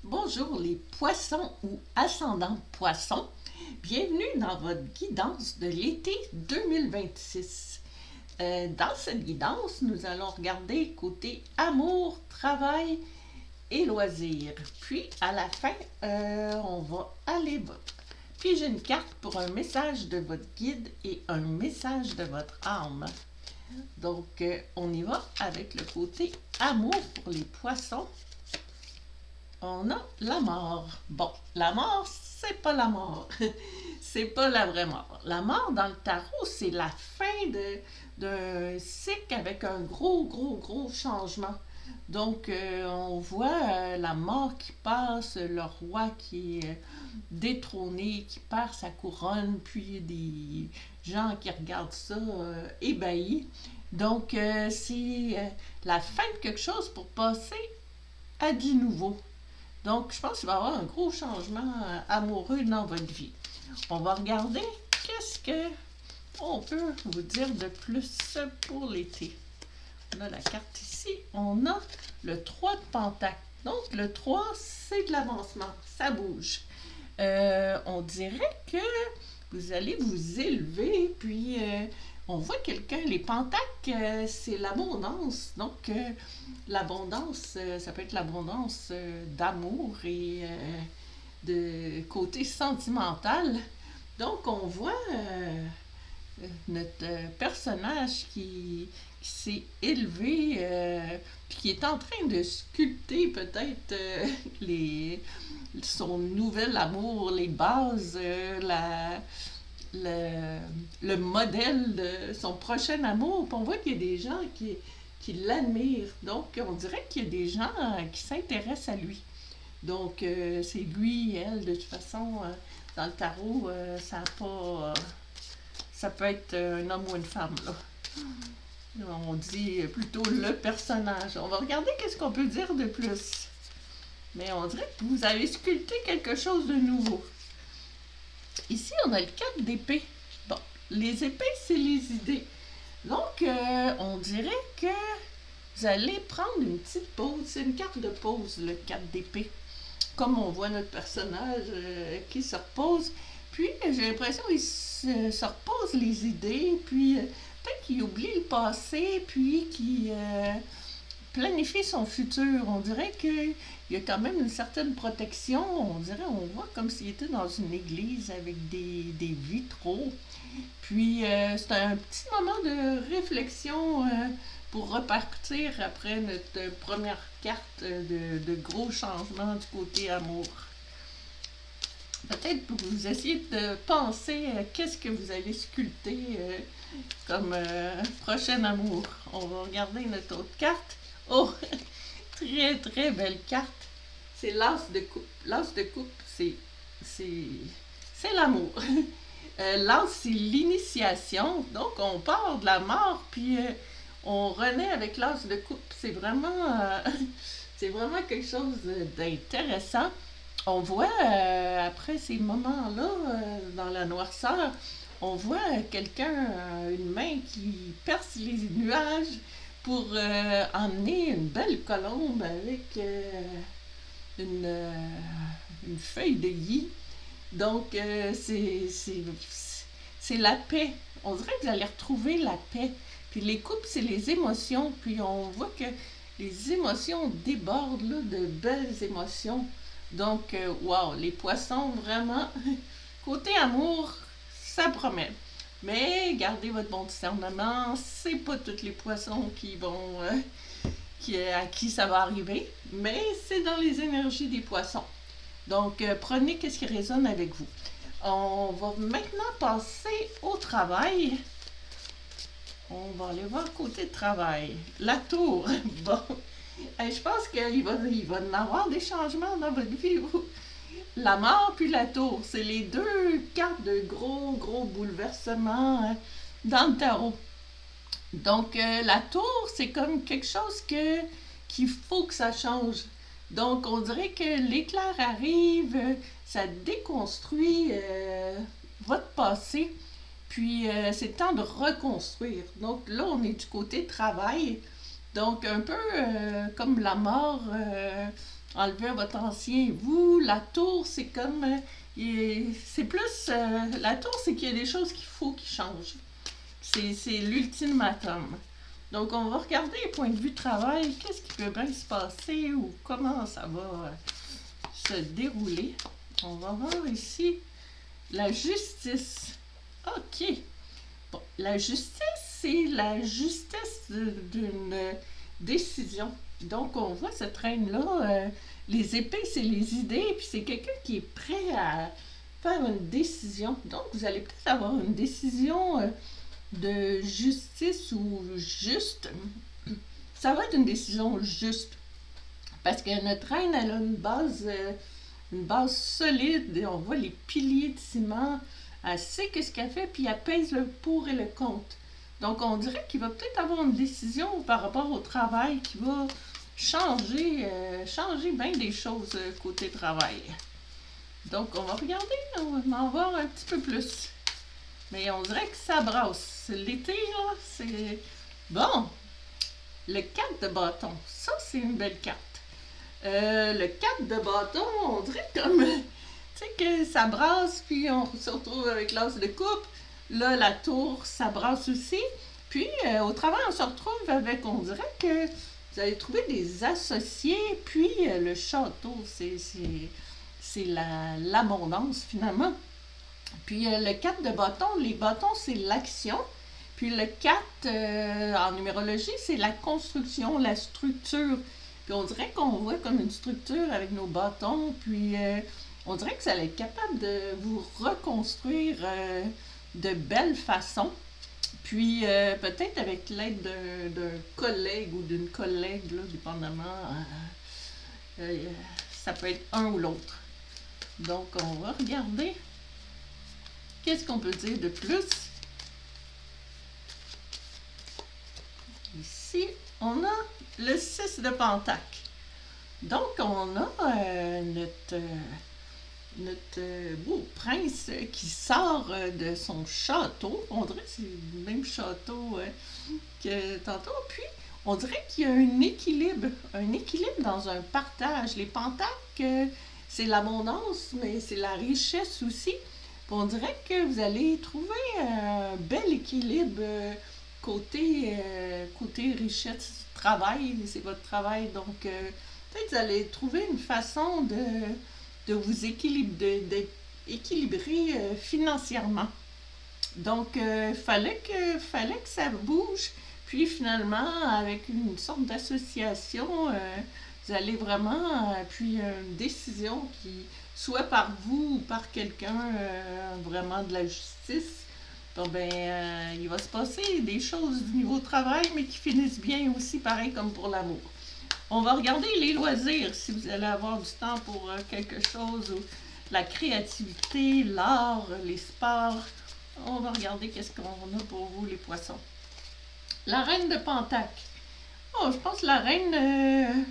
Bonjour les poissons ou ascendants poissons. Bienvenue dans votre guidance de l'été 2026. Dans cette guidance, nous allons regarder côté amour, travail et loisirs. Puis à la fin, on va aller piger une carte pour un message de votre guide et un message de votre âme. Donc, on y va avec le côté amour pour les poissons. On a la mort. Bon, la mort, c'est pas la mort. C'est pas la vraie mort. La mort dans le tarot, c'est la fin d'un cycle avec un gros changement. Donc, on voit la mort qui passe, le roi qui est détrôné, qui perd sa couronne, puis des gens qui regardent ça ébahis. Donc, c'est la fin de quelque chose pour passer à du nouveau. Donc, je pense qu'il va y avoir un gros changement amoureux dans votre vie. On va regarder qu'est-ce que on peut vous dire de plus pour l'été. On a la carte ici. On a le 3 de Pentacle. Donc, le 3, c'est de l'avancement. Ça bouge. On dirait que vous allez vous élever, puis on voit quelqu'un, les pentacles, c'est l'abondance. Donc, l'abondance, ça peut être l'abondance d'amour et de côté sentimental. Donc, on voit notre personnage qui s'est élevé, puis qui est en train de sculpter peut-être son nouvel amour, les bases, le modèle de son prochain amour. Puis on voit qu'il y a des gens qui l'admirent. Donc, on dirait qu'il y a des gens qui s'intéressent à lui. Donc, c'est lui, elle, de toute façon, dans le tarot, ça a pas... ça peut être un homme ou une femme, là. On dit plutôt le personnage. On va regarder qu'est-ce qu'on peut dire de plus. Mais on dirait que vous avez sculpté quelque chose de nouveau. Ici, on a le 4 d'épée. Bon, les épées, c'est les idées. Donc, on dirait que vous allez prendre une petite pause. C'est une carte de pause, le 4 d'épée. Comme on voit notre personnage qui se repose. Puis, j'ai l'impression qu'il se repose les idées. Puis, peut-être qu'il oublie le passé. Puis, qu'il planifie son futur. On dirait qu'il y a quand même une certaine protection. On voit comme s'il était dans une église avec des vitraux. Puis, c'est un petit moment de réflexion pour repartir après notre première carte de gros changements du côté amour. Peut-être pour vous essayer de penser qu'est-ce que vous allez sculpter comme prochain amour. On va regarder notre autre carte. Oh, très belle carte. C'est l'as de coupe. L'as de coupe, c'est l'amour. L'as, c'est l'initiation. Donc, on part de la mort, puis on renaît avec l'as de coupe. C'est vraiment quelque chose d'intéressant. On voit, après ces moments-là, dans la noirceur, on voit quelqu'un, une main qui perce les nuages pour emmener une belle colombe avec une, euh, une feuille de gui. Donc, c'est la paix. On dirait que vous allez retrouver la paix. Puis les coupes, c'est les émotions. Puis on voit que les émotions débordent là, de belles émotions. Donc, wow, les poissons, vraiment, côté amour, ça promet. Mais gardez votre bon discernement. C'est pas tous les poissons qui vont, à qui ça va arriver. Mais c'est dans les énergies des poissons. Donc, prenez ce qui résonne avec vous. On va maintenant passer au travail. On va aller voir côté travail. La tour. Bon, je pense qu'il va en avoir des changements dans votre vie. La mort puis la tour, c'est les deux cartes de gros bouleversements dans le tarot. Donc, la tour, c'est comme quelque chose qu'il faut que ça change. Donc, on dirait que l'éclair arrive, ça déconstruit votre passé, puis c'est le temps de reconstruire. Donc, là, on est du côté travail. Donc, un peu comme la mort enlever votre ancien vous. La tour, c'est comme... c'est plus... la tour, c'est qu'il y a des choses qu'il faut qu'ils changent. C'est l'ultimatum. Donc, on va regarder les points de vue travail, qu'est-ce qui peut bien se passer ou comment ça va se dérouler. On va voir ici la justice. OK. Bon, la justice, c'est la justesse d'une décision. Donc, on voit cette reine-là, les épées, c'est les idées, puis c'est quelqu'un qui est prêt à faire une décision. Donc, vous allez peut-être avoir une décision de justice ou juste. Ça va être une décision juste. Parce que notre reine, elle a une base solide. Et on voit les piliers de ciment. Elle sait qu'est-ce qu'elle fait, puis elle pèse le pour et le contre. Donc, on dirait qu'il va peut-être avoir une décision par rapport au travail qui va changer bien des choses côté travail. Donc, on va regarder, on va en voir un petit peu plus. Mais on dirait que ça brasse. L'été, là, c'est... Bon, le 4 de bâton. Ça, c'est une belle carte. Le 4 de bâton, on dirait comme... tu sais que ça brasse, puis on se retrouve avec l'as de coupe. Là, la tour, ça brasse aussi. Puis, au travail, on se retrouve avec... On dirait que vous allez trouver des associés. Puis, le château, c'est l'abondance, finalement. Puis le 4 de bâton, les bâtons, c'est l'action. Puis le 4, en numérologie, c'est la construction, la structure. Puis on dirait qu'on voit comme une structure avec nos bâtons. Puis on dirait que ça allait être capable de vous reconstruire de belle façon. Puis peut-être avec l'aide d'un collègue ou d'une collègue, là, dépendamment. Ça peut être un ou l'autre. Donc on va regarder. Qu'est-ce qu'on peut dire de plus? Ici, on a le 6 de Pentacle. Donc, on a notre beau prince qui sort de son château. On dirait que c'est le même château que tantôt. Puis, on dirait qu'il y a un équilibre dans un partage. Les pentacles, c'est l'abondance, mais c'est la richesse aussi. Puis on dirait que vous allez trouver un bel équilibre côté richesse, travail, c'est votre travail. Donc, peut-être que vous allez trouver une façon de vous équilibrer financièrement. Donc, fallait que ça bouge. Puis finalement, avec une sorte d'association, vous allez vraiment, puis une décision qui, soit par vous ou par quelqu'un vraiment de la justice, bon ben, il va se passer des choses du niveau travail, mais qui finissent bien aussi, pareil comme pour l'amour. On va regarder les loisirs, si vous allez avoir du temps pour quelque chose, ou la créativité, l'art, les sports. On va regarder qu'est-ce qu'on a pour vous, les poissons. La reine de Pentacle. Oh, je pense que la reine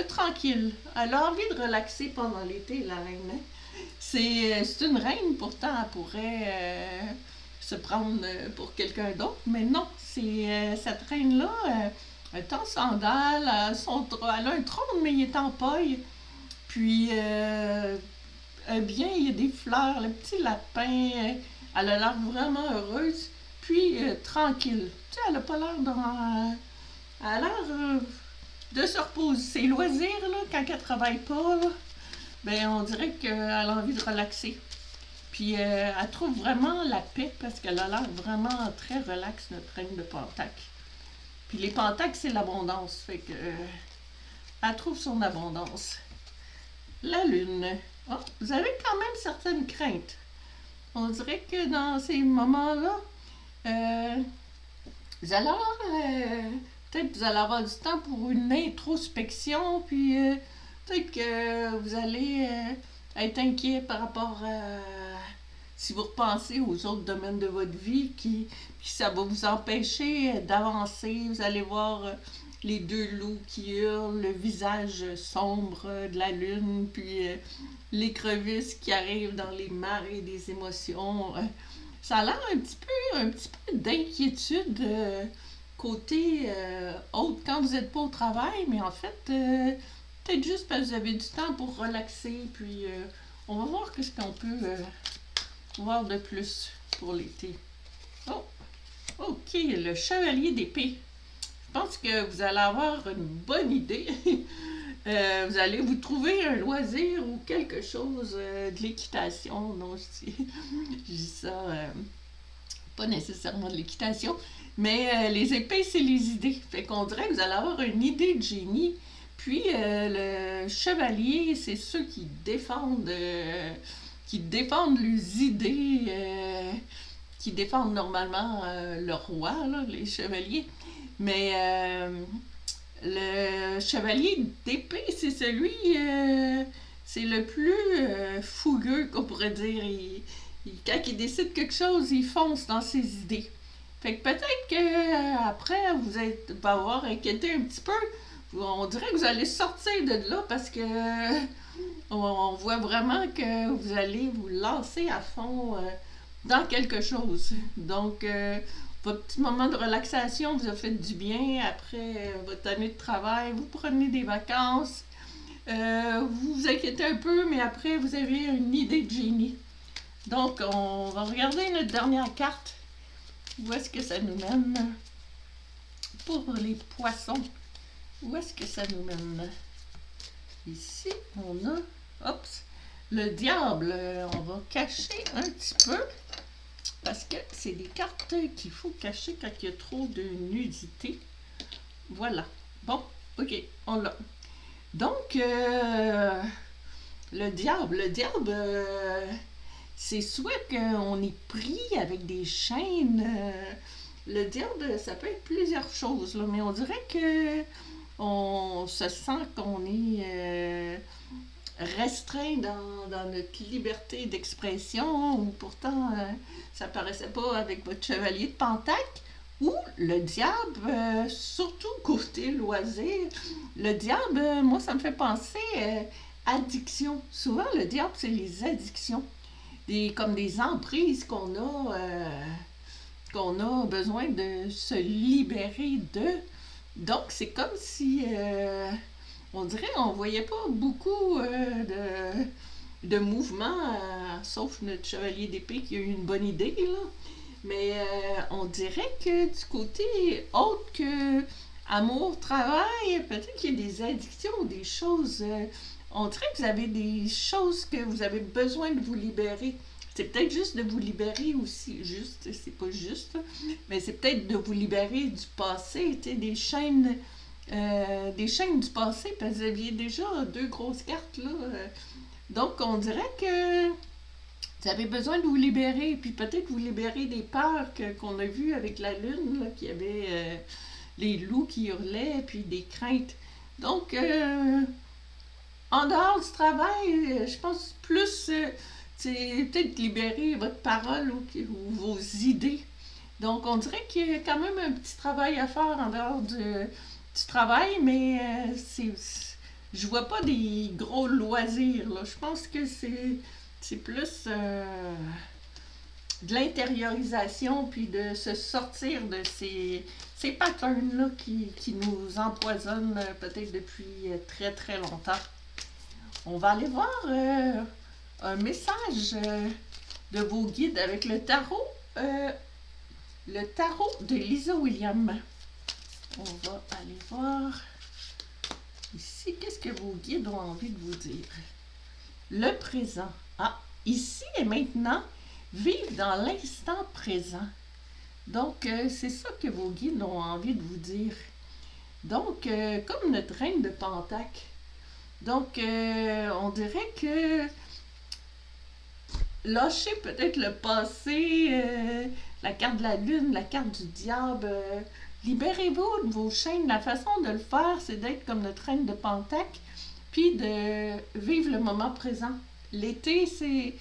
tranquille. Elle a envie de relaxer pendant l'été, la reine. Hein? C'est une reine, pourtant, elle pourrait se prendre pour quelqu'un d'autre, mais non, c'est cette reine-là, elle est en sandales, elle a un trône, mais il est en paille. Puis, bien, il y a des fleurs, le petit lapin, elle a l'air vraiment heureuse, puis tranquille. Tu sais, elle n'a pas l'air elle a l'air de se reposer. Ses loisirs, là, quand elle travaille pas, là, ben, on dirait qu'elle a envie de relaxer. Puis elle trouve vraiment la paix parce qu'elle a l'air vraiment très relaxe, notre reine de Pentacle. Puis les Pentacles, c'est l'abondance. Fait que elle trouve son abondance. La Lune. Oh, vous avez quand même certaines craintes. On dirait que dans ces moments-là, vous allez avoir, peut-être que vous allez avoir du temps pour une introspection, puis peut-être que vous allez être inquiet par rapport à si vous repensez aux autres domaines de votre vie, puis ça va vous empêcher d'avancer. Vous allez voir les deux loups qui hurlent, le visage sombre de la lune, puis l'écrevisse qui arrive dans les marées des émotions. Ça a l'air un petit peu d'inquiétude côté autre quand vous n'êtes pas au travail, mais en fait, peut-être juste parce que vous avez du temps pour relaxer, puis on va voir qu'est-ce qu'on peut voir de plus pour l'été. Oh, ok, le chevalier d'épée. Je pense que vous allez avoir une bonne idée. Vous allez vous trouver un loisir ou quelque chose de l'équitation. Non, je dis ça, pas nécessairement de l'équitation, mais les épées, c'est les idées. Fait qu'on dirait que vous allez avoir une idée de génie. Puis le chevalier, c'est ceux qui défendent leurs idées, qui défendent normalement le roi, là, les chevaliers. Mais le chevalier d'épée, c'est celui, c'est le plus fougueux qu'on pourrait dire. Quand il décide quelque chose, il fonce dans ses idées. Fait que peut-être que après vous avoir inquiété un petit peu. On dirait que vous allez sortir de là parce que on voit vraiment que vous allez vous lancer à fond dans quelque chose. Donc, votre petit moment de relaxation vous a fait du bien après votre année de travail. Vous prenez des vacances. Vous vous inquiétez un peu, mais après, vous avez une idée de génie. Donc, on va regarder notre dernière carte. Où est-ce que ça nous mène? Pour les poissons. Où est-ce que ça nous mène? Ici, on a... Oups! Le diable. On va cacher un petit peu. Parce que c'est des cartes qu'il faut cacher quand il y a trop de nudité. Voilà. Bon, ok, on l'a. Donc, le diable. Le diable, c'est soit qu'on est pris avec des chaînes. Le diable, ça peut être plusieurs choses, là, mais on dirait que on se sent qu'on est restreint dans notre liberté d'expression, ou pourtant ça paraissait pas avec votre chevalier de Pentacle. Ou le diable, surtout côté loisir, le diable, moi ça me fait penser addiction. Souvent le diable c'est les addictions, comme des emprises qu'on a besoin de se libérer de. Donc c'est comme si on dirait on voyait pas beaucoup de mouvements, sauf notre chevalier d'épée qui a eu une bonne idée, là. Mais on dirait que du côté autre que amour, travail, peut-être qu'il y a des addictions ou des choses. On dirait que vous avez des choses que vous avez besoin de vous libérer. C'est peut-être juste de vous libérer aussi. Juste, c'est pas juste, mais c'est peut-être de vous libérer du passé, tu sais, des chaînes du passé, parce que vous aviez déjà deux grosses cartes, là. Donc, on dirait que vous avez besoin de vous libérer, puis peut-être vous libérer des peurs qu'on a vues avec la lune, là, qu'il y avait les loups qui hurlaient, puis des craintes. Donc, en dehors du travail, je pense plus, c'est peut-être libérer votre parole ou vos idées. Donc, on dirait qu'il y a quand même un petit travail à faire en dehors du travail, mais je vois pas des gros loisirs, là. Je pense que c'est plus de l'intériorisation, puis de se sortir de ces patterns-là qui nous empoisonnent peut-être depuis très très longtemps. On va aller voir un message de vos guides avec le tarot de Lisa Williams. On va aller voir ici, qu'est-ce que vos guides ont envie de vous dire. Le présent. Ah, ici et maintenant, vivre dans l'instant présent. Donc, c'est ça que vos guides ont envie de vous dire. Donc, comme notre reine de Pentacle. Donc, on dirait que lâchez peut-être le passé, la carte de la lune, la carte du diable. Libérez-vous de vos chaînes. La façon de le faire, c'est d'être comme notre reine de Pentacle, puis de vivre le moment présent. L'été, c'est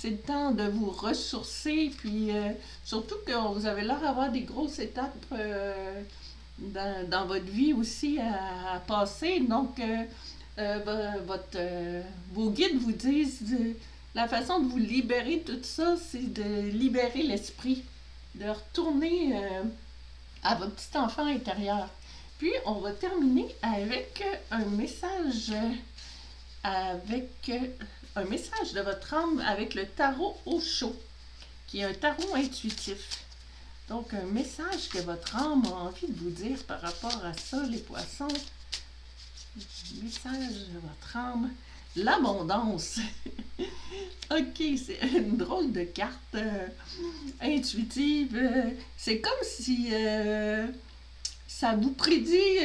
le temps de vous ressourcer, puis surtout que vous avez l'air d'avoir des grosses étapes dans votre vie aussi à passer. Donc, vos guides vous disent la façon de vous libérer de tout ça, c'est de libérer l'esprit, de retourner à votre petit enfant intérieur. Puis, on va terminer avec un message de votre âme avec le tarot Osho, qui est un tarot intuitif. Donc, un message que votre âme a envie de vous dire par rapport à ça, les poissons. Message de votre âme. L'abondance. Ok, c'est une drôle de carte intuitive. C'est comme si ça vous prédit,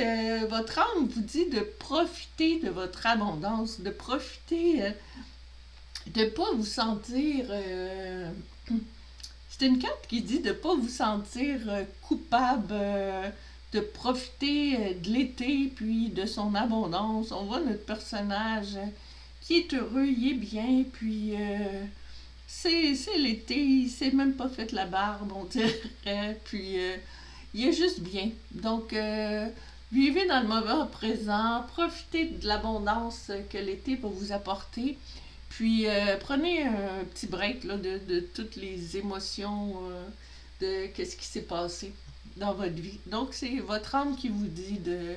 votre âme vous dit de profiter de votre abondance, de profiter, de ne pas vous sentir... c'est une carte qui dit de ne pas vous sentir coupable, de profiter de l'été, puis de son abondance. On voit notre personnage qui est heureux, il est bien, puis c'est l'été, il s'est même pas fait la barbe, on dirait, puis il est juste bien. Donc, vivez dans le moment présent, profitez de l'abondance que l'été va vous apporter, puis prenez un petit break là, de toutes les émotions, de qu'est-ce qui s'est passé dans votre vie. Donc, c'est votre âme qui vous dit de...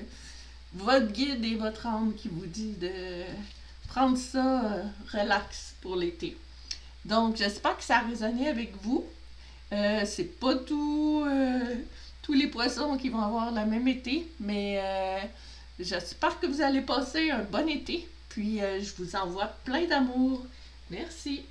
Votre guide et votre âme qui vous dit de prendre ça relax pour l'été. Donc, j'espère que ça a résonné avec vous. C'est pas tous les poissons qui vont avoir le même été, mais j'espère que vous allez passer un bon été. Puis, je vous envoie plein d'amour. Merci.